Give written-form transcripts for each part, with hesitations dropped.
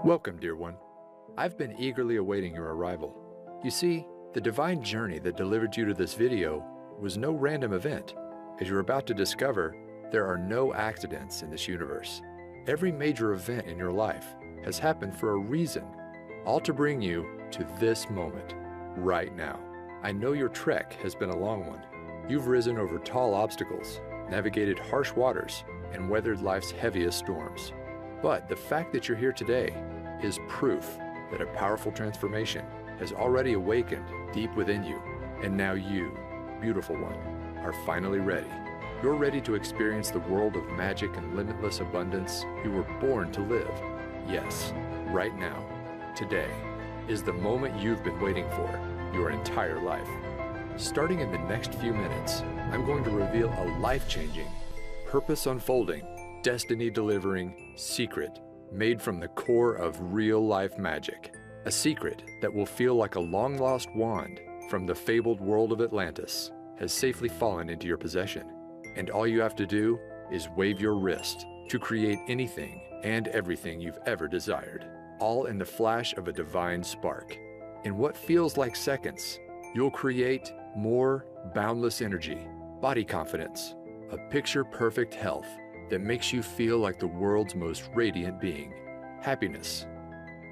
Welcome, dear one. I've been eagerly awaiting your arrival. You see, the divine journey that delivered you to this video was no random event. As you're about to discover, there are no accidents in this universe. Every major event in your life has happened for a reason, all to bring you to this moment, right now. I know your trek has been a long one. You've risen over tall obstacles, navigated harsh waters, and weathered life's heaviest storms. But the fact that you're here today is proof that a powerful transformation has already awakened deep within you. And now you, beautiful one, are finally ready. You're ready to experience the world of magic and limitless abundance you were born to live. Yes, right now, today, is the moment you've been waiting for your entire life. Starting in the next few minutes, I'm going to reveal a life-changing, purpose-unfolding, destiny-delivering secret made from the core of real-life magic. A secret that will feel like a long-lost wand from the fabled world of Atlantis has safely fallen into your possession. And all you have to do is wave your wrist to create anything and everything you've ever desired, all in the flash of a divine spark. In what feels like seconds, you'll create more boundless energy, body confidence, a picture-perfect health that makes you feel like the world's most radiant being, happiness,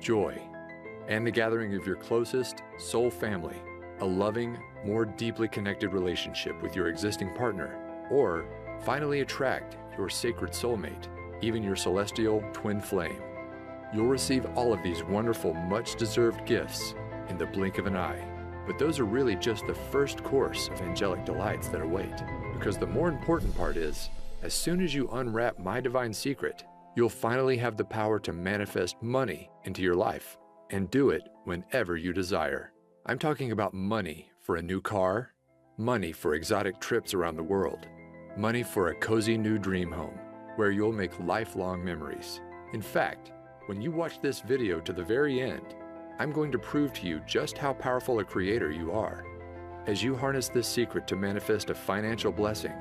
joy, and the gathering of your closest soul family, a loving, more deeply connected relationship with your existing partner, or finally attract your sacred soulmate, even your celestial twin flame. You'll receive all of these wonderful, much-deserved gifts in the blink of an eye. But those are really just the first course of angelic delights that await. Because the more important part is, as soon as you unwrap my divine secret, you'll finally have the power to manifest money into your life and do it whenever you desire. I'm talking about money for a new car, money for exotic trips around the world, money for a cozy new dream home where you'll make lifelong memories. In fact, when you watch this video to the very end, I'm going to prove to you just how powerful a creator you are. As you harness this secret to manifest a financial blessing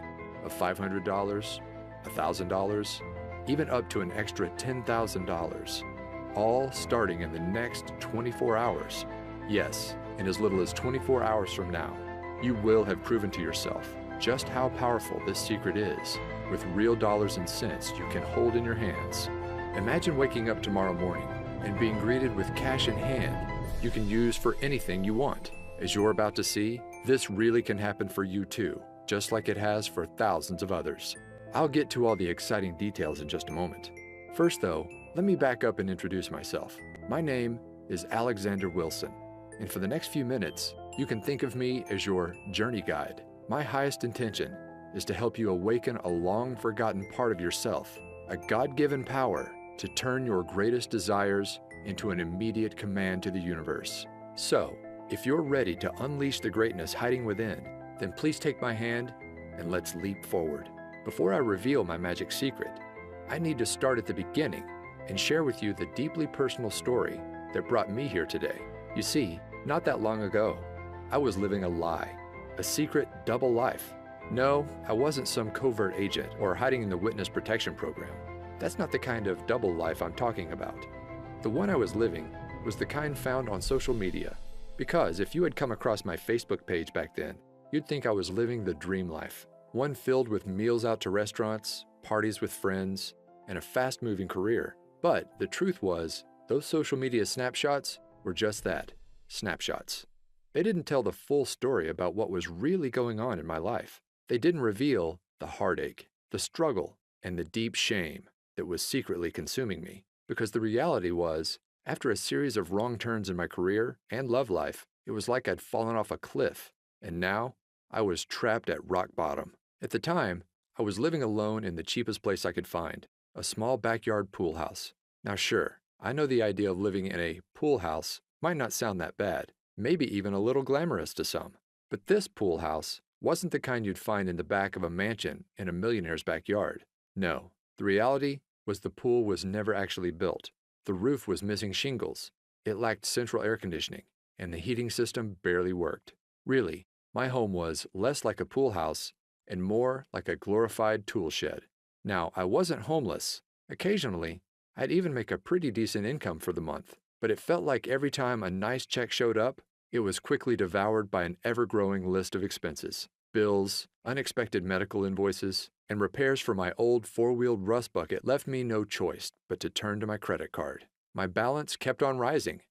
of $500, $1,000, even up to an extra $10,000, all starting in the next 24 hours. Yes, in as little as 24 hours from now, you will have proven to yourself just how powerful this secret is with real dollars and cents you can hold in your hands. Imagine waking up tomorrow morning and being greeted with cash in hand you can use for anything you want. As you're about to see, this really can happen for you too, just like it has for thousands of others. I'll get to all the exciting details in just a moment. First though, let me back up and introduce myself. My name is Alexander Wilson, and for the next few minutes, you can think of me as your journey guide. My highest intention is to help you awaken a long-forgotten part of yourself, a God-given power to turn your greatest desires into an immediate command to the universe. So, if you're ready to unleash the greatness hiding within, then please take my hand and let's leap forward. Before I reveal my magic secret, I need to start at the beginning and share with you the deeply personal story that brought me here today. You see, not that long ago, I was living a lie, a secret double life. No, I wasn't some covert agent or hiding in the witness protection program. That's not the kind of double life I'm talking about. The one I was living was the kind found on social media, because if you had come across my Facebook page back then, you'd think I was living the dream life, one filled with meals out to restaurants, parties with friends, and a fast-moving career. But the truth was, those social media snapshots were just that, snapshots. They didn't tell the full story about what was really going on in my life. They didn't reveal the heartache, the struggle, and the deep shame that was secretly consuming me. Because the reality was, after a series of wrong turns in my career and love life, it was like I'd fallen off a cliff, and now I was trapped at rock bottom. At the time, I was living alone in the cheapest place I could find, a small backyard pool house. Now sure, I know the idea of living in a pool house might not sound that bad, maybe even a little glamorous to some. But this pool house wasn't the kind you'd find in the back of a mansion in a millionaire's backyard. No, the reality was the pool was never actually built. The roof was missing shingles, it lacked central air conditioning, and the heating system barely worked. Really, my home was less like a pool house and more like a glorified tool shed. Now, I wasn't homeless. Occasionally, I'd even make a pretty decent income for the month, but it felt like every time a nice check showed up, it was quickly devoured by an ever-growing list of expenses. Bills, unexpected medical invoices, and repairs for my old four-wheeled rust bucket left me no choice but to turn to my credit card. My balance kept on rising.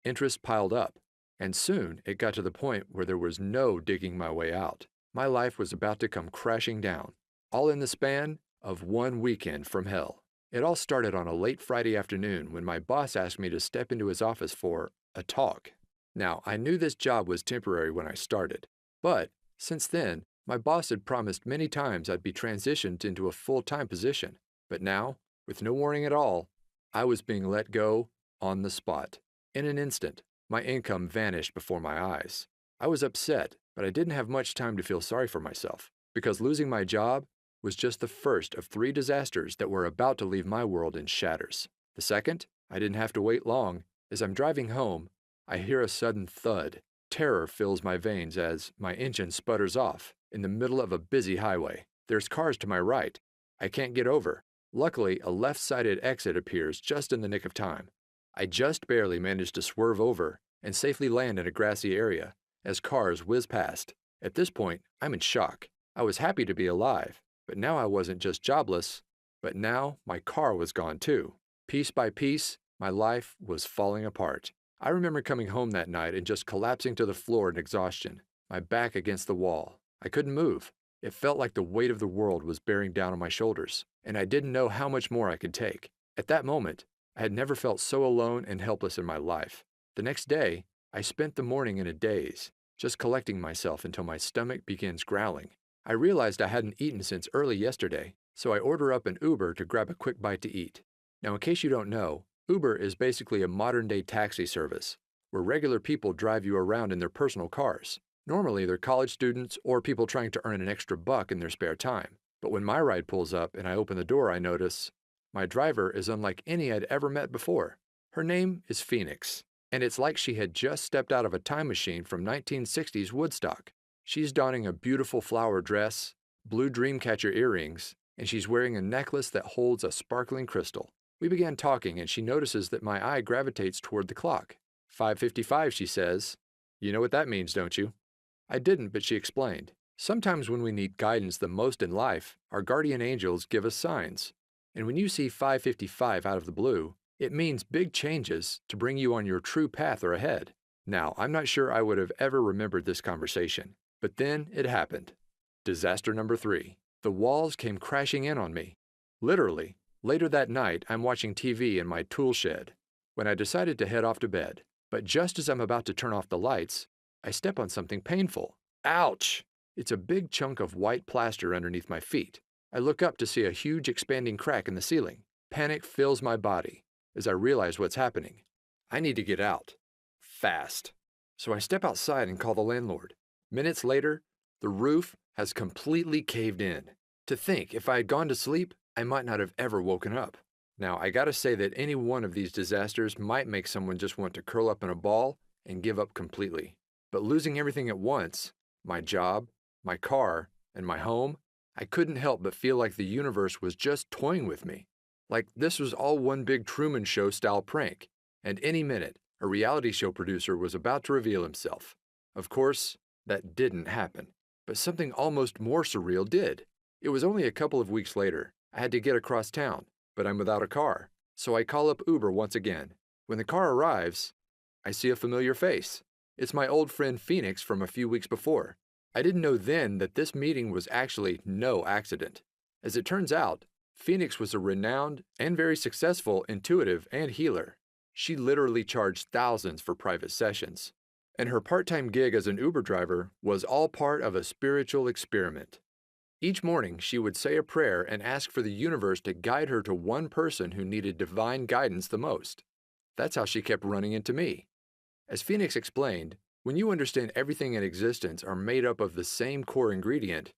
Interest piled up, and soon it got to the point where there was no digging my way out. My life was about to come crashing down, all in the span of one weekend from hell. It all started on a late Friday afternoon when my boss asked me to step into his office for a talk. Now, I knew this job was temporary when I started, but since then, my boss had promised many times I'd be transitioned into a full-time position. But now, with no warning at all, I was being let go on the spot. In an instant, my income vanished before my eyes. I was upset, but I didn't have much time to feel sorry for myself, because losing my job was just the first of 3 disasters that were about to leave my world in shatters. The second, I didn't have to wait long. As I'm driving home, I hear a sudden thud. Terror fills my veins as my engine sputters off in the middle of a busy highway. There's cars to my right. I can't get over. Luckily, a left-sided exit appears just in the nick of time. I just barely managed to swerve over and safely land in a grassy area as cars whiz past. At this point, I'm in shock. I was happy to be alive, but now I wasn't just jobless, but now my car was gone too. Piece by piece, my life was falling apart. I remember coming home that night and just collapsing to the floor in exhaustion, my back against the wall. I couldn't move. It felt like the weight of the world was bearing down on my shoulders, and I didn't know how much more I could take. At that moment, I had never felt so alone and helpless in my life. The next day, I spent the morning in a daze, just collecting myself until my stomach begins growling. I realized I hadn't eaten since early yesterday, so I order up an Uber to grab a quick bite to eat. Now, in case you don't know, Uber is basically a modern-day taxi service, where regular people drive you around in their personal cars. Normally, they're college students or people trying to earn an extra buck in their spare time. But when my ride pulls up and I open the door, I notice my driver is unlike any I'd ever met before. Her name is Phoenix, and it's like she had just stepped out of a time machine from 1960s Woodstock. She's donning a beautiful flower dress, blue dreamcatcher earrings, and she's wearing a necklace that holds a sparkling crystal. We began talking, and she notices that my eye gravitates toward the clock. 5:55, she says. You know what that means, don't you? I didn't, but she explained. Sometimes when we need guidance the most in life, our guardian angels give us signs. And when you see 5:55 out of the blue, it means big changes to bring you on your true path or ahead. Now, I'm not sure I would have ever remembered this conversation, but then it happened. Disaster number 3. The walls came crashing in on me. Literally. Later that night, I'm watching TV in my tool shed when I decided to head off to bed. But just as I'm about to turn off the lights, I step on something painful. Ouch! It's a big chunk of white plaster underneath my feet. I look up to see a huge expanding crack in the ceiling. Panic fills my body as I realize what's happening. I need to get out. Fast. So I step outside and call the landlord. Minutes later, the roof has completely caved in. To think, if I had gone to sleep, I might not have ever woken up. Now, I gotta say that any one of these disasters might make someone just want to curl up in a ball and give up completely. But losing everything at once, my job, my car, and my home, I couldn't help but feel like the universe was just toying with me. Like this was all one big Truman Show style prank, and any minute, a reality show producer was about to reveal himself. Of course, that didn't happen. But something almost more surreal did. It was only a couple of weeks later. I had to get across town, but I'm without a car. So I call up Uber once again. When the car arrives, I see a familiar face. It's my old friend Phoenix from a few weeks before. I didn't know then that this meeting was actually no accident. As it turns out, Phoenix was a renowned and very successful intuitive and healer. She literally charged thousands for private sessions. And her part-time gig as an Uber driver was all part of a spiritual experiment. Each morning, she would say a prayer and ask for the universe to guide her to one person who needed divine guidance the most. That's how she kept running into me. As Phoenix explained, when you understand everything in existence are made up of the same core ingredient,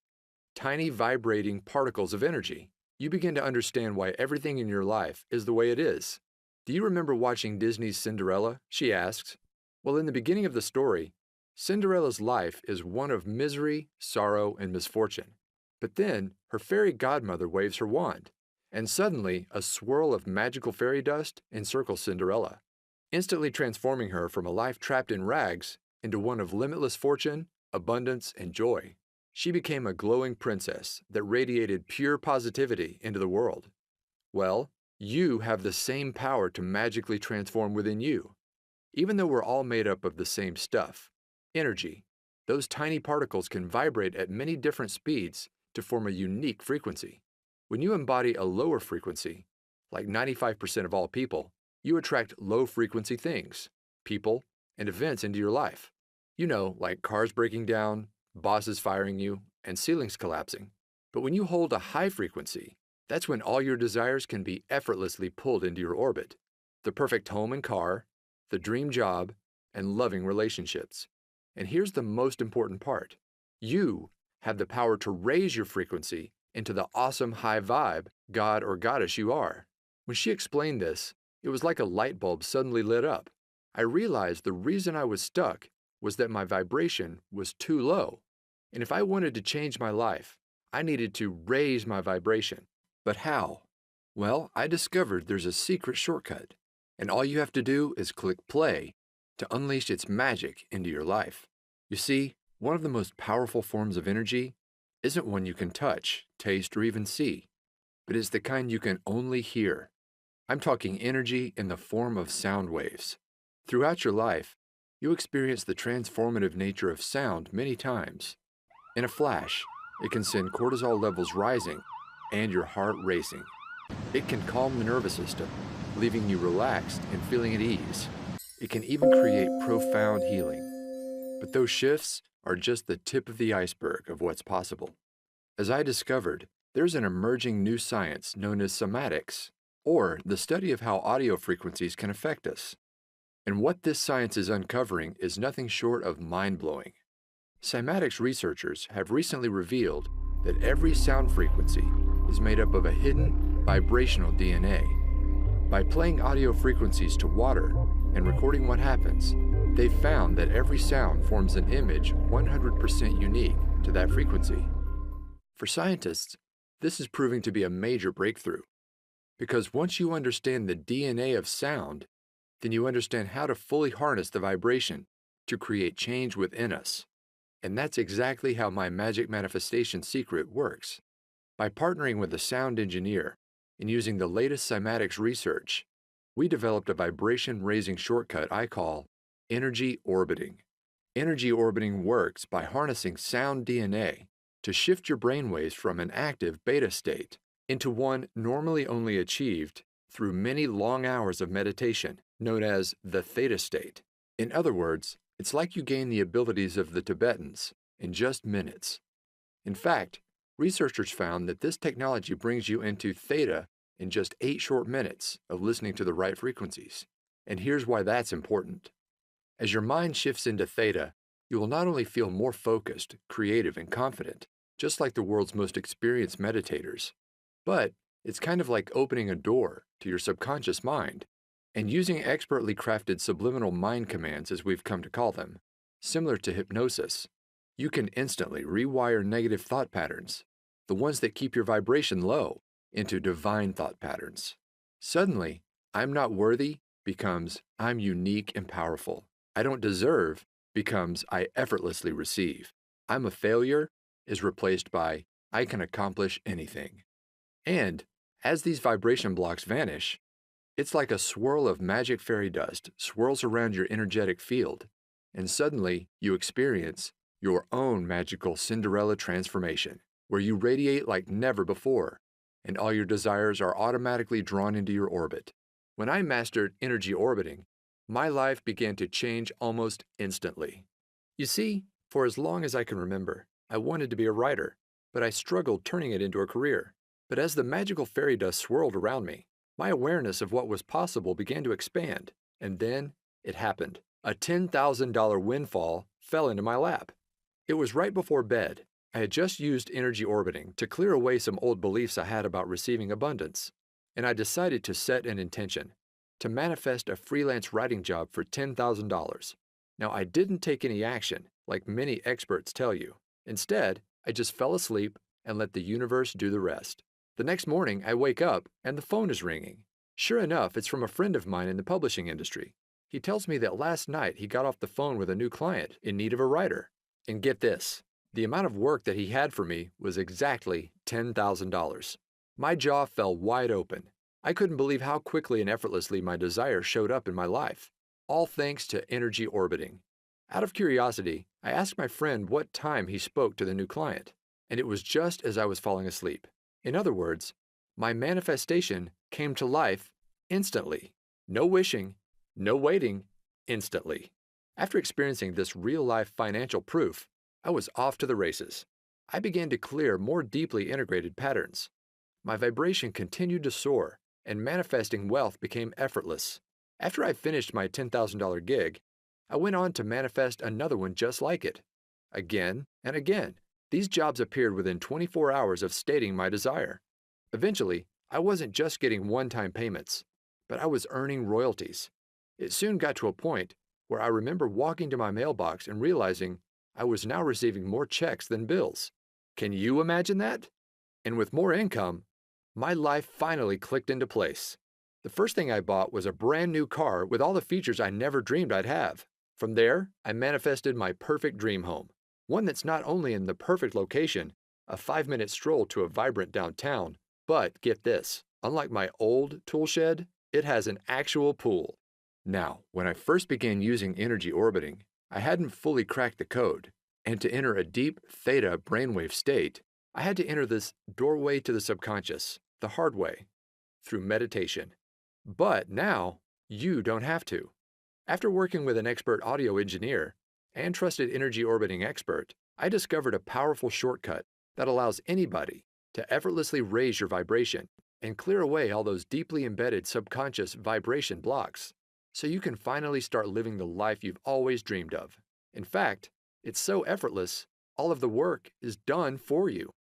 tiny vibrating particles of energy, you begin to understand why everything in your life is the way it is. Do you remember watching Disney's Cinderella? She asks. Well, in the beginning of the story, Cinderella's life is one of misery, sorrow, and misfortune. But then, her fairy godmother waves her wand, And suddenly, a swirl of magical fairy dust encircles Cinderella, instantly transforming her from a life trapped in rags into one of limitless fortune, abundance, and joy. She became a glowing princess that radiated pure positivity into the world. Well, you have the same power to magically transform within you. Even though we're all made up of the same stuff, energy, those tiny particles can vibrate at many different speeds to form a unique frequency. When you embody a lower frequency, like 95% of all people, you attract low-frequency things, people, and events into your life. You know, like cars breaking down, bosses firing you, and ceilings collapsing. But when you hold a high frequency, that's when all your desires can be effortlessly pulled into your orbit. The perfect home and car, the dream job, and loving relationships. And here's the most important part. You have the power to raise your frequency into the awesome high vibe god or goddess you are. When she explained this, it was like a light bulb suddenly lit up. I realized the reason I was stuck was that my vibration was too low. And if I wanted to change my life, I needed to raise my vibration. But how? Well, I discovered there's a secret shortcut, and all you have to do is click play to unleash its magic into your life. You see, one of the most powerful forms of energy isn't one you can touch, taste, or even see, but is the kind you can only hear. I'm talking energy in the form of sound waves. Throughout your life, you experience the transformative nature of sound many times. In a flash, it can send cortisol levels rising and your heart racing. It can calm the nervous system, leaving you relaxed and feeling at ease. It can even create profound healing. But those shifts are just the tip of the iceberg of what's possible. As I discovered, there's an emerging new science known as somatics, or the study of how audio frequencies can affect us. And what this science is uncovering is nothing short of mind-blowing. Cymatics researchers have recently revealed that every sound frequency is made up of a hidden vibrational DNA. By playing audio frequencies to water and recording what happens, they've found that every sound forms an image 100% unique to that frequency. For scientists, this is proving to be a major breakthrough, because once you understand the DNA of sound, then you understand how to fully harness the vibration to create change within us. And that's exactly how my magic manifestation secret works. By partnering with a sound engineer and using the latest cymatics research, we developed a vibration-raising shortcut I call energy orbiting. Energy orbiting works by harnessing sound DNA to shift your brainwaves from an active beta state into one normally only achieved through many long hours of meditation, known as the theta state. In other words, it's like you gain the abilities of the Tibetans in just minutes. In fact, researchers found that this technology brings you into theta in just 8 short minutes of listening to the right frequencies. And here's why that's important. As your mind shifts into theta, you will not only feel more focused, creative, and confident, just like the world's most experienced meditators, but it's kind of like opening a door to your subconscious mind and using expertly crafted subliminal mind commands, as we've come to call them, similar to hypnosis. You can instantly rewire negative thought patterns, the ones that keep your vibration low, into divine thought patterns. Suddenly, I'm not worthy becomes I'm unique and powerful. I don't deserve becomes I effortlessly receive. I'm a failure is replaced by I can accomplish anything. And as these vibration blocks vanish, it's like a swirl of magic fairy dust swirls around your energetic field, and suddenly you experience your own magical Cinderella transformation, where you radiate like never before, and all your desires are automatically drawn into your orbit. When I mastered energy orbiting, my life began to change almost instantly. You see, for as long as I can remember, I wanted to be a writer, but I struggled turning it into a career. But as the magical fairy dust swirled around me, my awareness of what was possible began to expand, and then it happened. A $10,000 windfall fell into my lap. It was right before bed. I had just used energy orbiting to clear away some old beliefs I had about receiving abundance, and I decided to set an intention to manifest a freelance writing job for $10,000. Now, I didn't take any action, like many experts tell you. Instead, I just fell asleep and let the universe do the rest. The next morning, I wake up and the phone is ringing. Sure enough, it's from a friend of mine in the publishing industry. He tells me that last night he got off the phone with a new client in need of a writer. And get this, the amount of work that he had for me was exactly $10,000. My jaw fell wide open. I couldn't believe how quickly and effortlessly my desire showed up in my life, all thanks to energy orbiting. Out of curiosity, I asked my friend what time he spoke to the new client, and it was just as I was falling asleep. In other words, my manifestation came to life instantly. No wishing, no waiting, instantly. After experiencing this real-life financial proof, I was off to the races. I began to clear more deeply integrated patterns. My vibration continued to soar, and manifesting wealth became effortless. After I finished my $10,000 gig, I went on to manifest another one just like it. Again and again, these jobs appeared within 24 hours of stating my desire. Eventually, I wasn't just getting one-time payments, but I was earning royalties. It soon got to a point where I remember walking to my mailbox and realizing I was now receiving more checks than bills. Can you imagine that? And with more income, my life finally clicked into place. The first thing I bought was a brand new car with all the features I never dreamed I'd have. From there, I manifested my perfect dream home, one that's not only in the perfect location, a 5-minute stroll to a vibrant downtown, but get this, unlike my old tool shed, it has an actual pool. Now, when I first began using energy orbiting, I hadn't fully cracked the code, and to enter a deep theta brainwave state, I had to enter this doorway to the subconscious, the hard way, through meditation. But now, you don't have to. After working with an expert audio engineer and trusted energy orbiting expert, I discovered a powerful shortcut that allows anybody to effortlessly raise your vibration and clear away all those deeply embedded subconscious vibration blocks, so you can finally start living the life you've always dreamed of. In fact, it's so effortless, all of the work is done for you.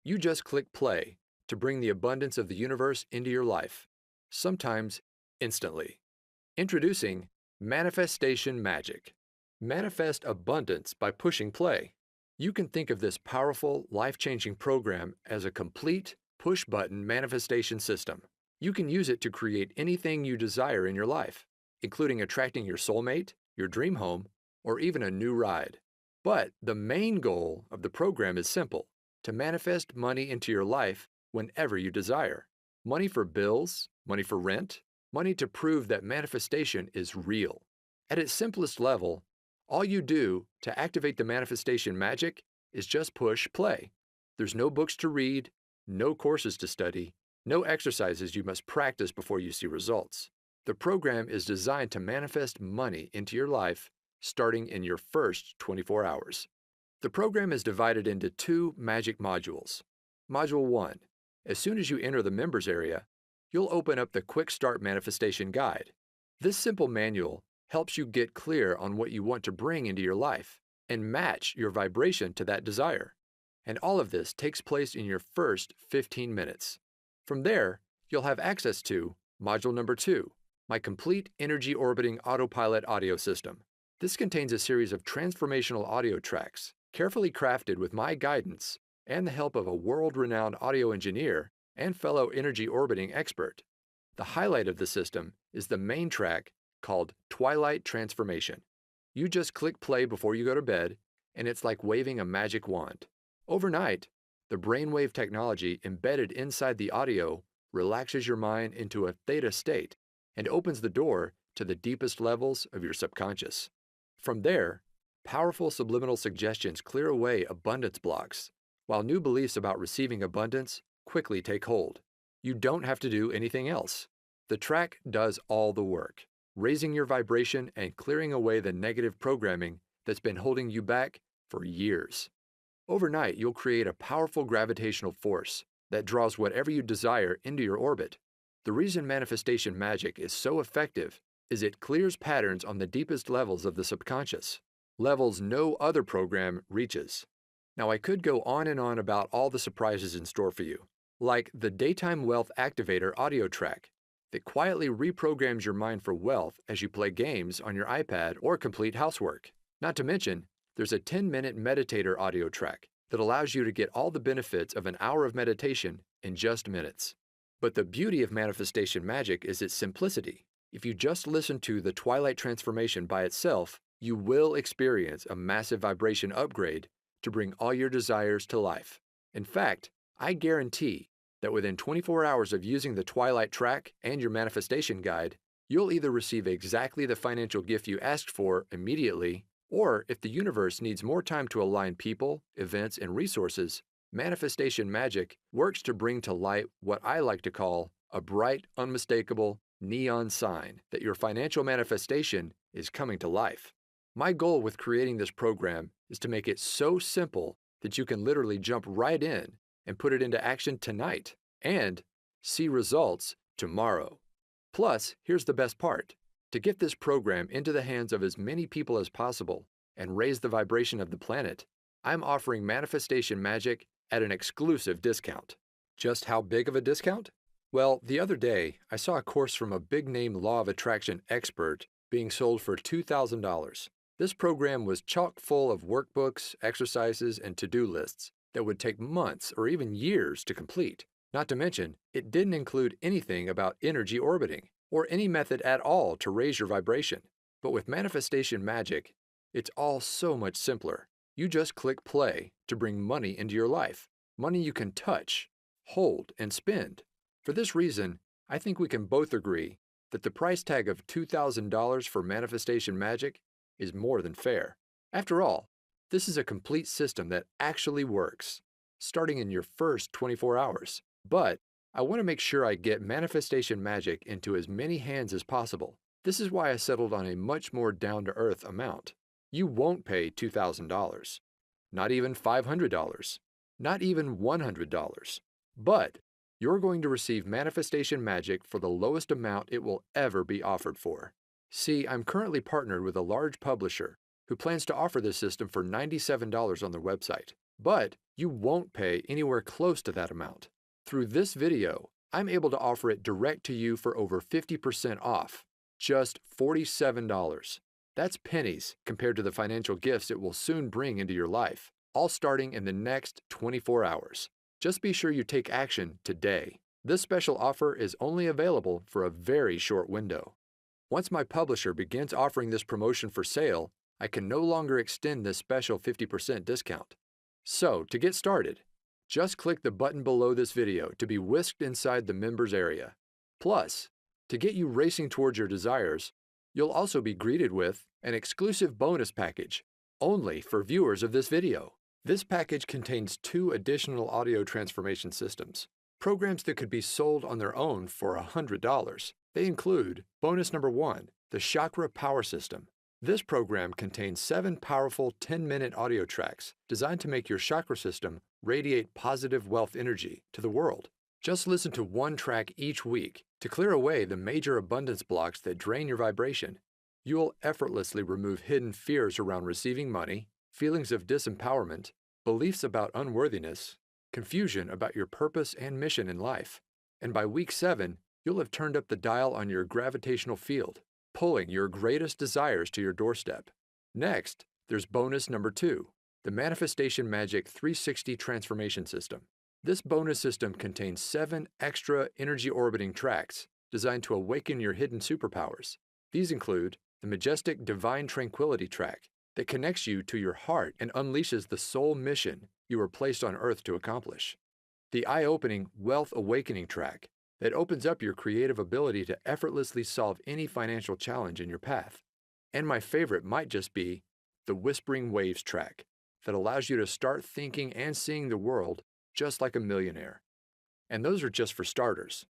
You just click play to bring the abundance of the universe into your life, sometimes instantly. Introducing Manifestation Magic. Manifest abundance by pushing play. You can think of this powerful, life-changing program as a complete push-button manifestation system. You can use it to create anything you desire in your life, including attracting your soulmate, your dream home, or even a new ride. But the main goal of the program is simple: to manifest money into your life whenever you desire. Money for bills, money for rent, money to prove that manifestation is real. At its simplest level, all you do to activate the manifestation magic is just push play. There's no books to read, no courses to study, no exercises you must practice before you see results. The program is designed to manifest money into your life starting in your first 24 hours. The program is divided into 2 magic modules. Module 1. As soon as you enter the members area, you'll open up the Quick Start Manifestation Guide. This simple manual helps you get clear on what you want to bring into your life and match your vibration to that desire. And all of this takes place in your first 15 minutes. From there, you'll have access to Module number 2, my complete energy orbiting autopilot audio system. This contains a series of transformational audio tracks, carefully crafted with my guidance and the help of a world-renowned audio engineer and fellow energy orbiting expert. The highlight of the system is the main track called Twilight Transformation. You just click play before you go to bed, and it's like waving a magic wand. Overnight, the brainwave technology embedded inside the audio relaxes your mind into a theta state and opens the door to the deepest levels of your subconscious. From there, powerful subliminal suggestions clear away abundance blocks, while new beliefs about receiving abundance quickly take hold. You don't have to do anything else. The track does all the work, raising your vibration and clearing away the negative programming that's been holding you back for years. Overnight, you'll create a powerful gravitational force that draws whatever you desire into your orbit. The reason manifestation magic is so effective is it clears patterns on the deepest levels of the subconscious, levels no other program reaches. Now, I could go on and on about all the surprises in store for you, like the Daytime Wealth Activator audio track that quietly reprograms your mind for wealth as you play games on your iPad or complete housework. Not to mention, there's a 10-minute meditator audio track that allows you to get all the benefits of an hour of meditation in just minutes. But the beauty of manifestation magic is its simplicity. If you just listen to the twilight transformation by itself, you will experience a massive vibration upgrade to bring all your desires to life. In fact, I guarantee that within 24 hours of using the twilight track and your manifestation guide, you'll either receive exactly the financial gift you asked for immediately, or if the universe needs more time to align people, events, and resources, manifestation magic works to bring to light what I like to call a bright, unmistakable neon sign that your financial manifestation is coming to life. My goal with creating this program is to make it so simple that you can literally jump right in and put it into action tonight and see results tomorrow. Plus, here's the best part. To get this program into the hands of as many people as possible and raise the vibration of the planet, I'm offering manifestation magic at an exclusive discount. Just how big of a discount? Well, the other day, I saw a course from a big-name law of attraction expert being sold for $2,000. This program was chock full of workbooks, exercises, and to-do lists that would take months or even years to complete. Not to mention, it didn't include anything about energy orbiting or any method at all to raise your vibration. But with manifestation magic, it's all so much simpler. You just click play to bring money into your life, money you can touch, hold, and spend. For this reason, I think we can both agree that the price tag of $2,000 for manifestation magic is more than fair. After all, this is a complete system that actually works, starting in your first 24 hours. But I want to make sure I get manifestation magic into as many hands as possible. This is why I settled on a much more down-to-earth amount. You won't pay $2,000, not even $500, not even $100, but you're going to receive manifestation magic for the lowest amount it will ever be offered for. See, I'm currently partnered with a large publisher who plans to offer this system for $97 on their website, but you won't pay anywhere close to that amount. Through this video, I'm able to offer it direct to you for over 50% off, just $47. That's pennies compared to the financial gifts it will soon bring into your life, all starting in the next 24 hours. Just be sure you take action today. This special offer is only available for a very short window. Once my publisher begins offering this promotion for sale, I can no longer extend this special 50% discount. So, to get started, just click the button below this video to be whisked inside the members area. Plus, to get you racing towards your desires, you'll also be greeted with an exclusive bonus package, only for viewers of this video. This package contains 2 additional audio transformation systems, programs that could be sold on their own for $100. They include bonus number 1, the Chakra Power System. This program contains 7 powerful 10-minute audio tracks designed to make your chakra system radiate positive wealth energy to the world. Just listen to 1 track each week to clear away the major abundance blocks that drain your vibration. You will effortlessly remove hidden fears around receiving money, feelings of disempowerment, beliefs about unworthiness, confusion about your purpose and mission in life. And by week 7, you'll have turned up the dial on your gravitational field, pulling your greatest desires to your doorstep. Next, there's bonus number 2, the Manifestation Magic 360 Transformation System. This bonus system contains 7 extra energy orbiting tracks designed to awaken your hidden superpowers. These include the majestic Divine Tranquility track that connects you to your heart and unleashes the soul mission you were placed on Earth to accomplish. The eye-opening Wealth Awakening track that opens up your creative ability to effortlessly solve any financial challenge in your path. And my favorite might just be the Whispering Waves track that allows you to start thinking and seeing the world just like a millionaire. And those are just for starters.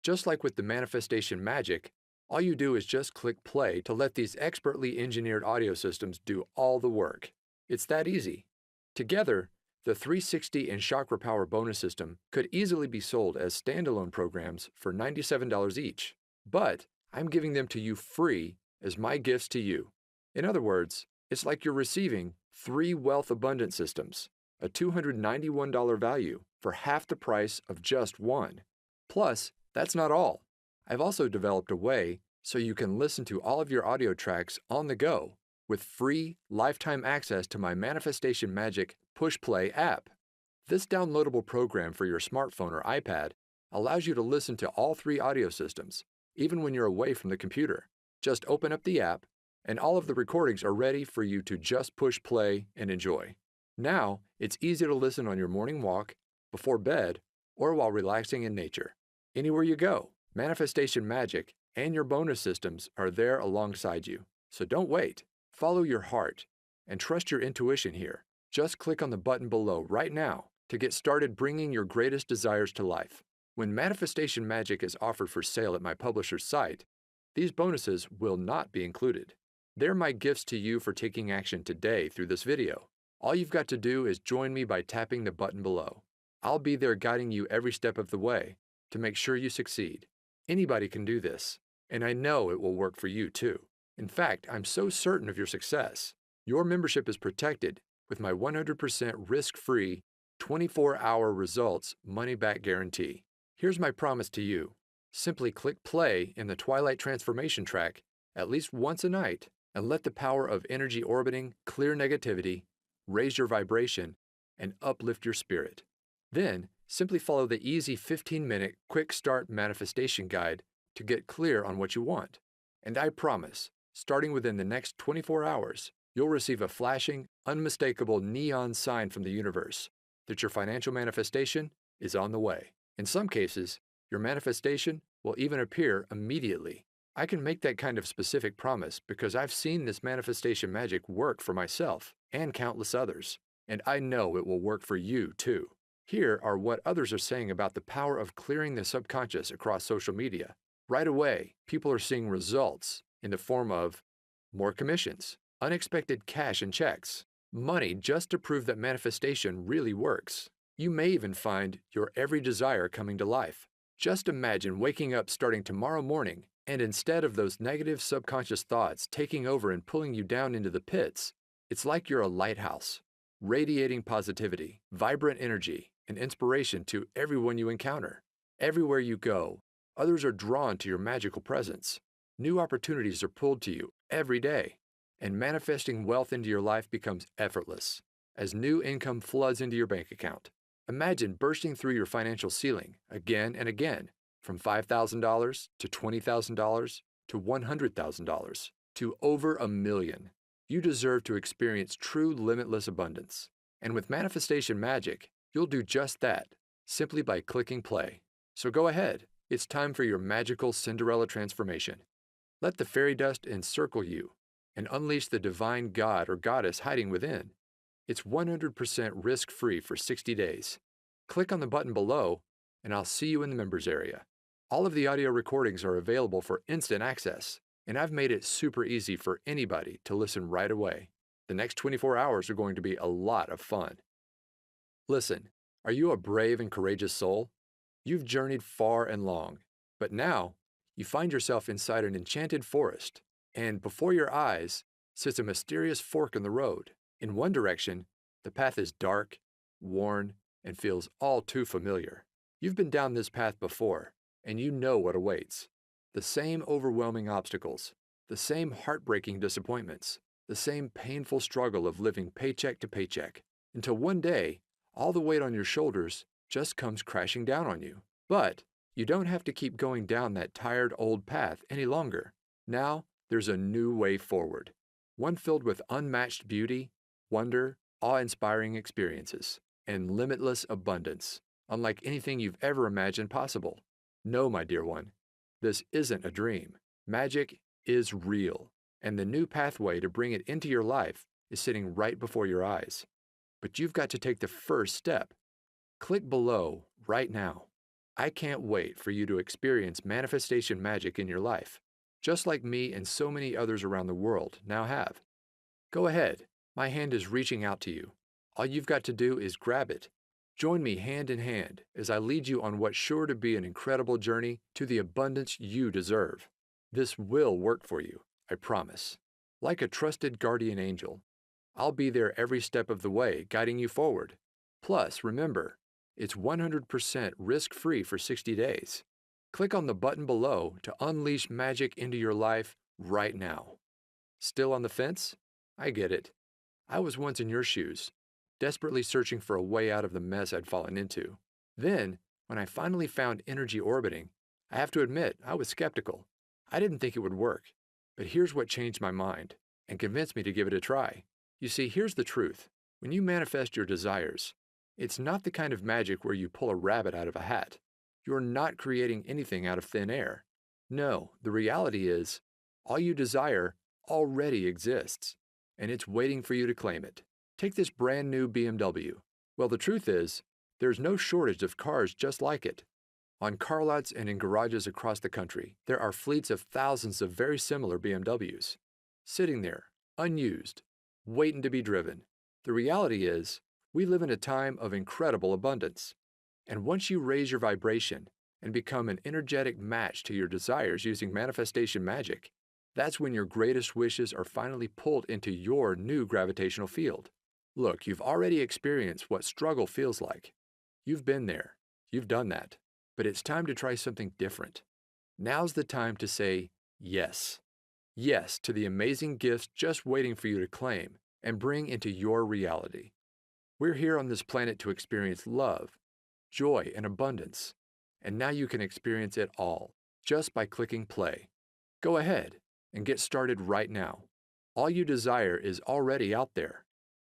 Just like with the manifestation magic, all you do is just click play to let these expertly engineered audio systems do all the work. It's that easy. Together, the 360 and Chakra Power bonus system could easily be sold as standalone programs for $97 each, but I'm giving them to you free as my gifts to you. In other words, it's like you're receiving 3 wealth abundance systems, a $291 value for half the price of just 1. Plus, that's not all. I've also developed a way so you can listen to all of your audio tracks on the go with free lifetime access to my Manifestation Magic Push Play app. This downloadable program for your smartphone or iPad allows you to listen to all three audio systems, even when you're away from the computer. Just open up the app, and all of the recordings are ready for you to just push play and enjoy. Now, it's easy to listen on your morning walk, before bed, or while relaxing in nature. Anywhere you go, Manifestation Magic and your bonus systems are there alongside you. So don't wait. Follow your heart and trust your intuition here. Just click on the button below right now to get started bringing your greatest desires to life. When Manifestation Magic is offered for sale at my publisher's site, these bonuses will not be included. They're my gifts to you for taking action today through this video. All you've got to do is join me by tapping the button below. I'll be there guiding you every step of the way to make sure you succeed. Anybody can do this, and I know it will work for you too. In fact, I'm so certain of your success. Your membership is protected with my 100% risk-free, 24-hour results money-back guarantee. Here's my promise to you. Simply click play in the Twilight transformation track at least once a night and let the power of energy orbiting clear negativity, raise your vibration, and uplift your spirit. Then, simply follow the easy 15-minute quick start manifestation guide to get clear on what you want. And I promise, starting within the next 24 hours, you'll receive a flashing, unmistakable neon sign from the universe that your financial manifestation is on the way. In some cases, your manifestation will even appear immediately. I can make that kind of specific promise because I've seen this manifestation magic work for myself and countless others, and I know it will work for you too. Here are what others are saying about the power of clearing the subconscious across social media. Right away, people are seeing results in the form of more commissions, unexpected cash and checks, money just to prove that manifestation really works. You may even find your every desire coming to life. Just imagine waking up starting tomorrow morning, and instead of those negative subconscious thoughts taking over and pulling you down into the pits, it's like you're a lighthouse, radiating positivity, vibrant energy, and inspiration to everyone you encounter. Everywhere you go, others are drawn to your magical presence. New opportunities are pulled to you every day, and manifesting wealth into your life becomes effortless as new income floods into your bank account. Imagine bursting through your financial ceiling again and again, from $5,000 to $20,000 to $100,000 to over $1 million. You deserve to experience true limitless abundance. And with Manifestation Magic, you'll do just that, simply by clicking play. So go ahead, it's time for your magical Cinderella transformation. Let the fairy dust encircle you and unleash the divine god or goddess hiding within. It's 100% risk-free for 60 days. Click on the button below, and I'll see you in the members area. All of the audio recordings are available for instant access, and I've made it super easy for anybody to listen right away. The next 24 hours are going to be a lot of fun. Listen, are you a brave and courageous soul? You've journeyed far and long, but now you find yourself inside an enchanted forest, and before your eyes sits a mysterious fork in the road. In one direction, the path is dark, worn, and feels all too familiar. You've been down this path before, and you know what awaits. The same overwhelming obstacles, the same heartbreaking disappointments, the same painful struggle of living paycheck to paycheck, until one day, all the weight on your shoulders just comes crashing down on you. But you don't have to keep going down that tired old path any longer. Now, there's a new way forward, one filled with unmatched beauty, wonder, awe-inspiring experiences, and limitless abundance, unlike anything you've ever imagined possible. No, my dear one, this isn't a dream. Magic is real, and the new pathway to bring it into your life is sitting right before your eyes. But you've got to take the first step. Click below right now. I can't wait for you to experience manifestation magic in your life, just like me and so many others around the world now have. Go ahead, my hand is reaching out to you. All you've got to do is grab it. Join me hand in hand as I lead you on what's sure to be an incredible journey to the abundance you deserve. This will work for you, I promise. Like a trusted guardian angel, I'll be there every step of the way, guiding you forward. Plus, remember, it's 100% risk-free for 60 days. Click on the button below to unleash magic into your life right now. Still on the fence? I get it. I was once in your shoes. desperately searching for a way out of the mess I'd fallen into. Then, when I finally found energy orbiting, I have to admit I was skeptical. I didn't think it would work. But here's what changed my mind and convinced me to give it a try. You see, here's the truth. When you manifest your desires, it's not the kind of magic where you pull a rabbit out of a hat. You're not creating anything out of thin air. No, the reality is, all you desire already exists, and it's waiting for you to claim it. Take this brand new BMW. Well, the truth is, there's no shortage of cars just like it. On car lots and in garages across the country, there are fleets of thousands of very similar BMWs, sitting there, unused, waiting to be driven. The reality is, we live in a time of incredible abundance. And once you raise your vibration and become an energetic match to your desires using manifestation magic, that's when your greatest wishes are finally pulled into your new gravitational field. Look, you've already experienced what struggle feels like. You've been there. You've done that. But it's time to try something different. Now's the time to say yes. Yes to the amazing gifts just waiting for you to claim and bring into your reality. We're here on this planet to experience love, joy, and abundance. And now you can experience it all just by clicking play. Go ahead and get started right now. All you desire is already out there,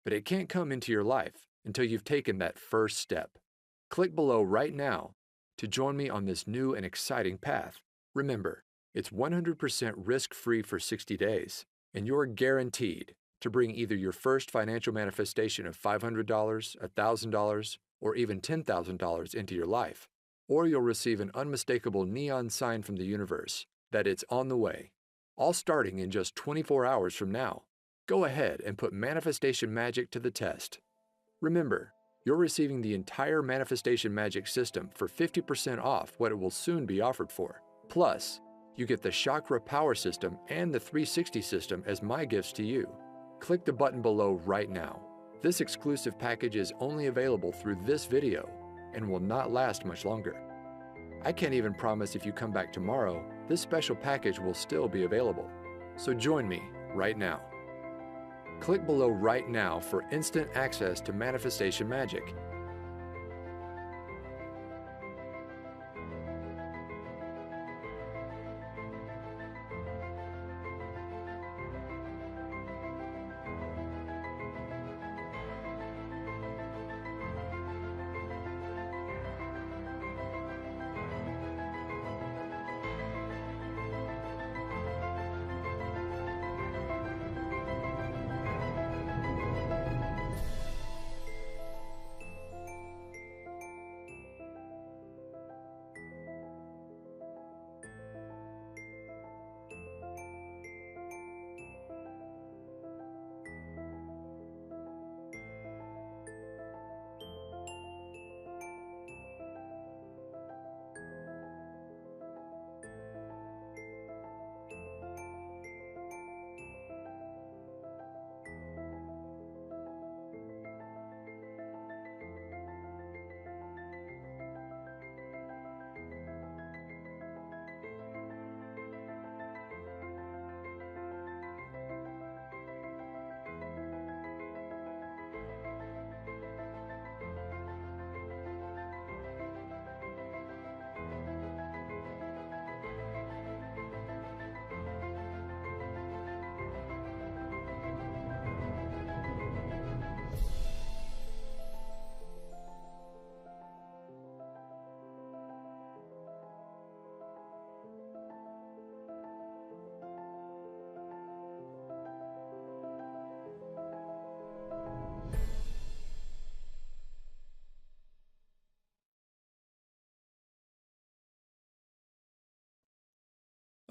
but it can't come into your life until you've taken that first step. Click below right now to join me on this new and exciting path. Remember, it's 100% risk-free for 60 days, and you're guaranteed to bring either your first financial manifestation of $500, $1,000, or even $10,000 into your life, or you'll receive an unmistakable neon sign from the universe that it's on the way, all starting in just 24 hours from now. Go ahead and put manifestation magic to the test. Remember, you're receiving the entire manifestation magic system for 50% off what it will soon be offered for. Plus, you get the chakra power system and the 360 system as my gifts to you. Click the button below right now. This exclusive package is only available through this video and will not last much longer. I can't even promise if you come back tomorrow, this special package will still be available. So join me right now. Click below right now for instant access to manifestation magic.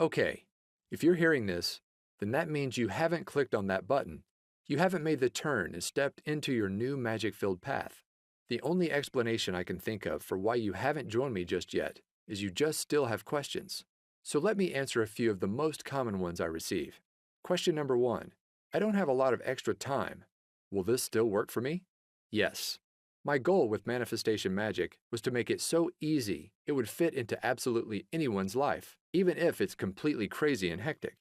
Okay, if you're hearing this, then that means you haven't clicked on that button. You haven't made the turn and stepped into your new magic-filled path. The only explanation I can think of for why you haven't joined me just yet is you just still have questions. So let me answer a few of the most common ones I receive. Question number 1. I don't have a lot of extra time. Will this still work for me? Yes. My goal with manifestation magic was to make it so easy it would fit into absolutely anyone's life, even if it's completely crazy and hectic.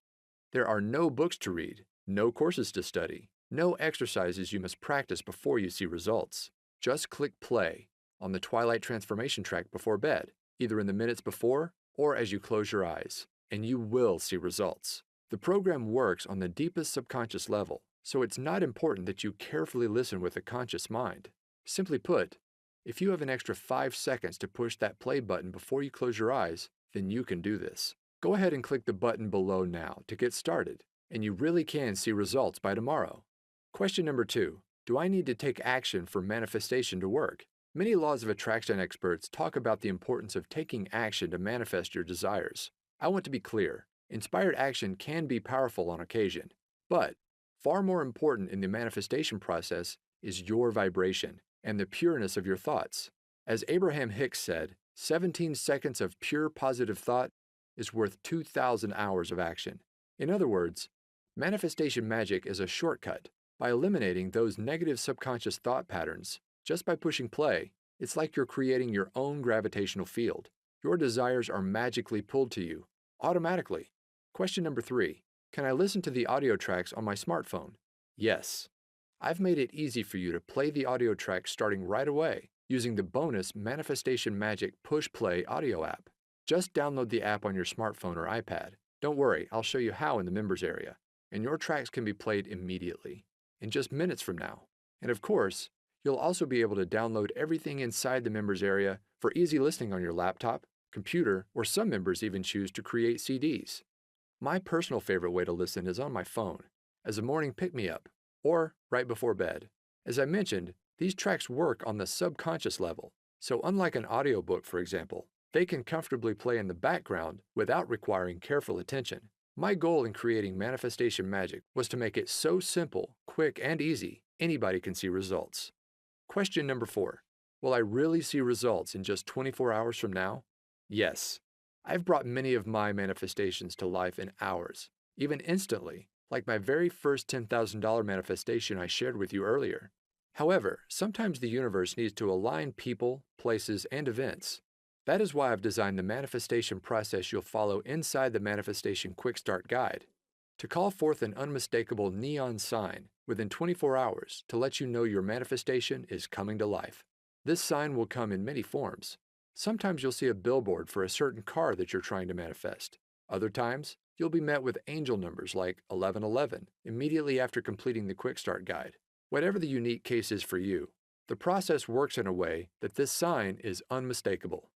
There are no books to read, no courses to study, No exercises you must practice before you see results. Just click play on the twilight transformation track before bed, either in the minutes before or as you close your eyes, and you will see results. The program works on the deepest subconscious level, so it's not important that you carefully listen with a conscious mind. Simply put, if you have an extra 5 seconds to push that play button before you close your eyes, then you can do this. Go ahead and click the button below now to get started, and you really can see results by tomorrow. Question number 2. Do I need to take action for manifestation to work? Many laws of attraction experts talk about the importance of taking action to manifest your desires. I want to be clear. Inspired action can be powerful on occasion, but far more important in the manifestation process is your vibration and the pureness of your thoughts. As Abraham Hicks said, 17 seconds of pure positive thought is worth 2,000 hours of action. In other words, manifestation magic is a shortcut. By eliminating those negative subconscious thought patterns, just by pushing play, it's like you're creating your own gravitational field. Your desires are magically pulled to you, automatically. Question number 3. Can I listen to the audio tracks on my smartphone? Yes. I've made it easy for you to play the audio tracks starting right away using the bonus Manifestation Magic Push Play audio app. Just download the app on your smartphone or iPad. Don't worry, I'll show you how in the members area, and your tracks can be played immediately, in just minutes from now. And of course, you'll also be able to download everything inside the members area for easy listening on your laptop, computer, or some members even choose to create CDs. My personal favorite way to listen is on my phone, as a morning pick-me-up, or right before bed. As I mentioned, these tracks work on the subconscious level, so unlike an audiobook, for example, they can comfortably play in the background without requiring careful attention. My goal in creating manifestation magic was to make it so simple, quick, and easy, anybody can see results. Question number 4. Will I really see results in just 24 hours from now? Yes. I've brought many of my manifestations to life in hours, even instantly, like my very first $10,000 manifestation I shared with you earlier. However, sometimes the universe needs to align people, places, and events. That is why I've designed the manifestation process you'll follow inside the Manifestation Quick Start Guide. To call forth an unmistakable neon sign within 24 hours to let you know your manifestation is coming to life. This sign will come in many forms. Sometimes you'll see a billboard for a certain car that you're trying to manifest. Other times, you'll be met with angel numbers like 1111 immediately after completing the Quick Start Guide. Whatever the unique case is for you, the process works in a way that this sign is unmistakable.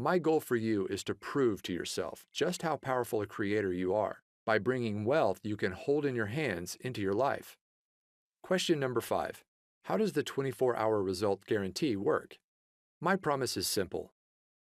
My goal for you is to prove to yourself just how powerful a creator you are by bringing wealth you can hold in your hands into your life. Question number 5. How does the 24-hour result guarantee work? My promise is simple.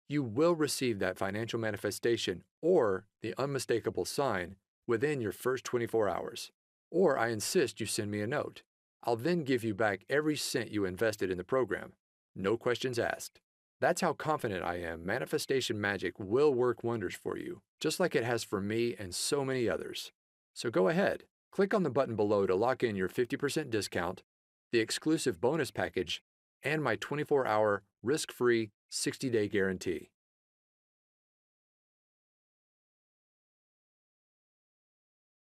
You will receive that financial manifestation or the unmistakable sign within your first 24 hours. Or I insist you send me a note. I'll then give you back every cent you invested in the program. No questions asked. That's how confident I am manifestation magic will work wonders for you, just like it has for me and so many others. So go ahead, click on the button below to lock in your 50% discount, the exclusive bonus package, and my 24-hour risk-free 60-day guarantee.